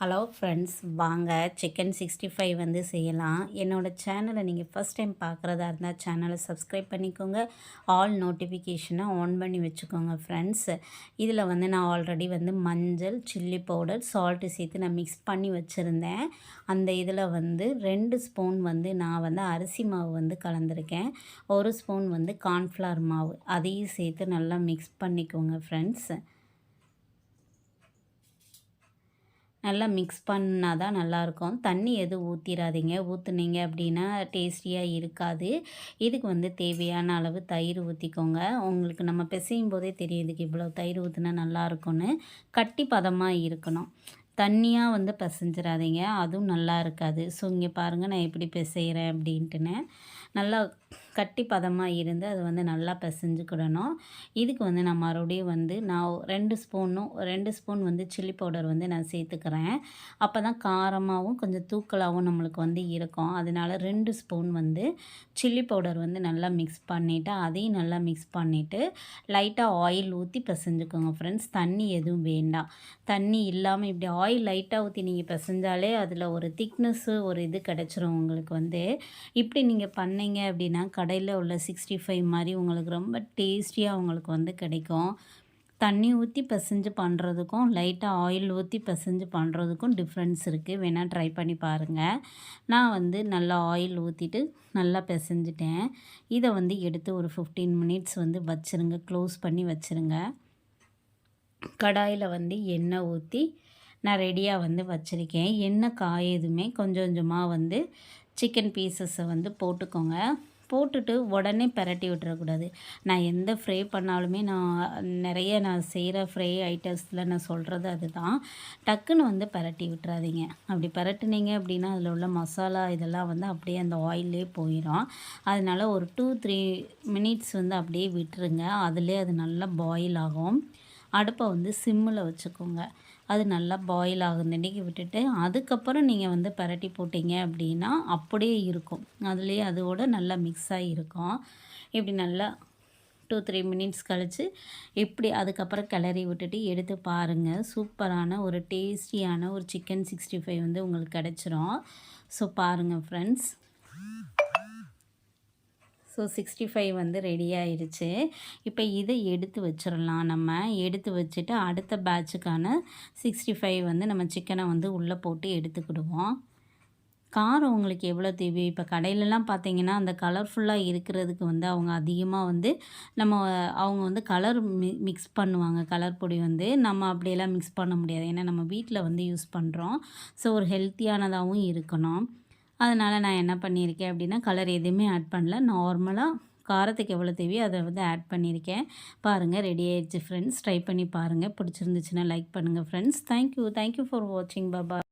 Hello friends, வாங்க chicken 65 வந்து செய்யலாம். என்னோடய சேனலை நீங்கள் ஃபஸ்ட் டைம் பார்க்குறதா இருந்தால் சேனலை சப்ஸ்கிரைப் பண்ணிக்கோங்க. ஆல் நோட்டிஃபிகேஷனை ஆன் பண்ணி வச்சுக்கோங்க ஃப்ரெண்ட்ஸ். இதில் வந்து நான் ஆல்ரெடி வந்து மஞ்சள், சில்லி பவுடர், சால்ட்டு சேர்த்து நான் மிக்ஸ் பண்ணி வச்சுருந்தேன். அந்த இதில் வந்து 2 ஸ்பூன் வந்து நான் வந்து அரிசி மாவு வந்து கலந்துருக்கேன். 1 ஸ்பூன் வந்து கார்ன்ஃப்ளவர் மாவு, அதையும் சேர்த்து நல்லா மிக்ஸ் பண்ணிக்கோங்க ஃப்ரெண்ட்ஸ். நல்லா மிக்ஸ் பண்ணால் தான் நல்லாயிருக்கும். தண்ணி எதுவும் ஊற்றிடாதீங்க. ஊற்றுனீங்க அப்படின்னா டேஸ்டியாக இருக்காது. இதுக்கு வந்து தேவையான அளவு தயிர் ஊற்றிக்கோங்க. உங்களுக்கு நம்ம பிசையும் போதே தெரியும் இதுக்கு இவ்வளோ தயிர் ஊற்றினா நல்லாயிருக்கும்னு. கட்டி பதமாக இருக்கணும். தண்ணியாக வந்து பிசைஞ்சிடாதீங்க, அதுவும் நல்லா இருக்காது. ஸோ இங்கே பாருங்கள் நான் எப்படி பிசைகிறேன் அப்படின்ட்டுன்னு. நல்லா கட்டி பதமாக இருந்து அது வந்து நல்லா பிசைஞ்சுக்கிடணும். இதுக்கு வந்து நான் மறுபடியும் வந்து நான் 2 ஸ்பூன் வந்து சில்லி பவுடர் வந்து நான் சேர்த்துக்கிறேன். அப்போ தான் காரமாகவும் கொஞ்சம் தூக்கலாகவும் நம்மளுக்கு வந்து இருக்கும். அதனால 2 ஸ்பூன் வந்து சில்லி பவுடர் வந்து நல்லா மிக்ஸ் பண்ணிவிட்டு, அதையும் நல்லா மிக்ஸ் பண்ணிவிட்டு லைட்டாக ஆயில் ஊற்றி பிசைஞ்சுக்கோங்க ஃப்ரெண்ட்ஸ். தண்ணி எதுவும் வேண்டாம். தண்ணி இல்லாமல் இப்படி ஆயில் லைட்டாக ஊற்றி நீங்கள் பிசைஞ்சாலே அதில் ஒரு திக்னஸ்ஸு ஒரு இது கிடச்சிரும் உங்களுக்கு வந்து. இப்படி நீங்கள் பண்ணீங்க அப்படின்னா கடையில் உள்ள 65 மாதிரி உங்களுக்கு ரொம்ப டேஸ்டியாக உங்களுக்கு வந்து கிடைக்கும். தண்ணி ஊற்றி பிசைஞ்சு பண்ணுறதுக்கும் லைட்டாக ஆயில் ஊற்றி பிசைஞ்சு பண்ணுறதுக்கும் டிஃப்ரென்ஸ் இருக்குது. வேணால் ட்ரை பண்ணி பாருங்கள். நான் வந்து நல்லா ஆயில் ஊற்றிட்டு நல்லா பிசைஞ்சிட்டேன். இதை வந்து எடுத்து ஒரு 15 மினிட்ஸ் வந்து வச்சுருங்க, க்ளோஸ் பண்ணி வச்சுருங்க. கடாயில் வந்து எண்ணெய் ஊற்றி நான் ரெடியாக வந்து வச்சுருக்கேன். எண்ணெய் காயதுமே கொஞ்சம் கொஞ்சமாக வந்து சிக்கன் பீசஸை வந்து போட்டுக்கோங்க. போட்டுட்டு உடனே பிரட்டி விட்டுறக்கூடாது. நான் எந்த ஃப்ரை பண்ணாலுமே நான் செய்கிற ஃப்ரை ஐட்டம்ஸில் நான் சொல்கிறது அதுதான். டக்குன்னு வந்து பிரட்டி விட்டுறாதீங்க. அப்படி பிரட்டுனீங்க அப்படின்னா அதில் உள்ள மசாலா இதெல்லாம் வந்து அப்படியே அந்த ஆயிலே போயிடும். அதனால் ஒரு 2-3 மினிட்ஸ் வந்து அப்படியே விட்டுருங்க. அதிலே அது நல்லா பாயில் ஆகும். அடுப்பை வந்து சிம்மில் வச்சுக்கோங்க. அது நல்லா பாயில் ஆகுதுன்னைக்கு விட்டுட்டு அதுக்கப்புறம் நீங்கள் வந்து பிரட்டி போட்டிங்க அப்படின்னா அப்படியே இருக்கும். அதுலேயே அதோட நல்லா மிக்ஸ் ஆகிருக்கும். இப்படி நல்லா 2-3 மினிட்ஸ் கழித்து இப்படி அதுக்கப்புறம் கிளறி விட்டுட்டு எடுத்து பாருங்கள். சூப்பரான ஒரு டேஸ்டியான ஒரு சிக்கன் 65 வந்து உங்களுக்கு கிடச்சிரும். ஸோ பாருங்கள் ஃப்ரெண்ட்ஸ். ஸோ 65 வந்து ரெடி ஆயிடுச்சு. இப்போ இதை எடுத்து வச்சிடலாம். நம்ம எடுத்து வச்சுட்டு அடுத்த பேட்சுக்கான 65 வந்து நம்ம சிக்கனை வந்து உள்ளே போட்டு எடுத்துக்கிடுவோம். காரம் உங்களுக்கு எவ்வளோ தேவை? இப்போ கடையிலலாம் பார்த்தீங்கன்னா அந்த கலர்ஃபுல்லாக இருக்கிறதுக்கு வந்து அவங்க அதிகமாக வந்து அவங்க வந்து கலர் மிக்ஸ் பண்ணுவாங்க. கலர் பொடி வந்து நம்ம அப்படியெல்லாம் மிக்ஸ் பண்ண முடியாது. ஏன்னா நம்ம வீட்டில் வந்து யூஸ் பண்ணுறோம். ஸோ ஒரு ஹெல்த்தியானதாகவும் இருக்கணும். அதனால் நான் என்ன பண்ணியிருக்கேன் அப்படின்னா கலர் எதுவுமே ஆட் பண்ணல. நார்மலாக காரத்துக்கு எவ்வளோ தேவையோ அதை வந்து ஆட் பண்ணியிருக்கேன். பாருங்கள் ரெடி ஆயிடுச்சு ஃப்ரெண்ட்ஸ். ட்ரை பண்ணி பாருங்கள். பிடிச்சிருந்துச்சுன்னா லைக் பண்ணுங்கள் ஃப்ரெண்ட்ஸ். தேங்க்யூ ஃபார் வாட்சிங். பாய்.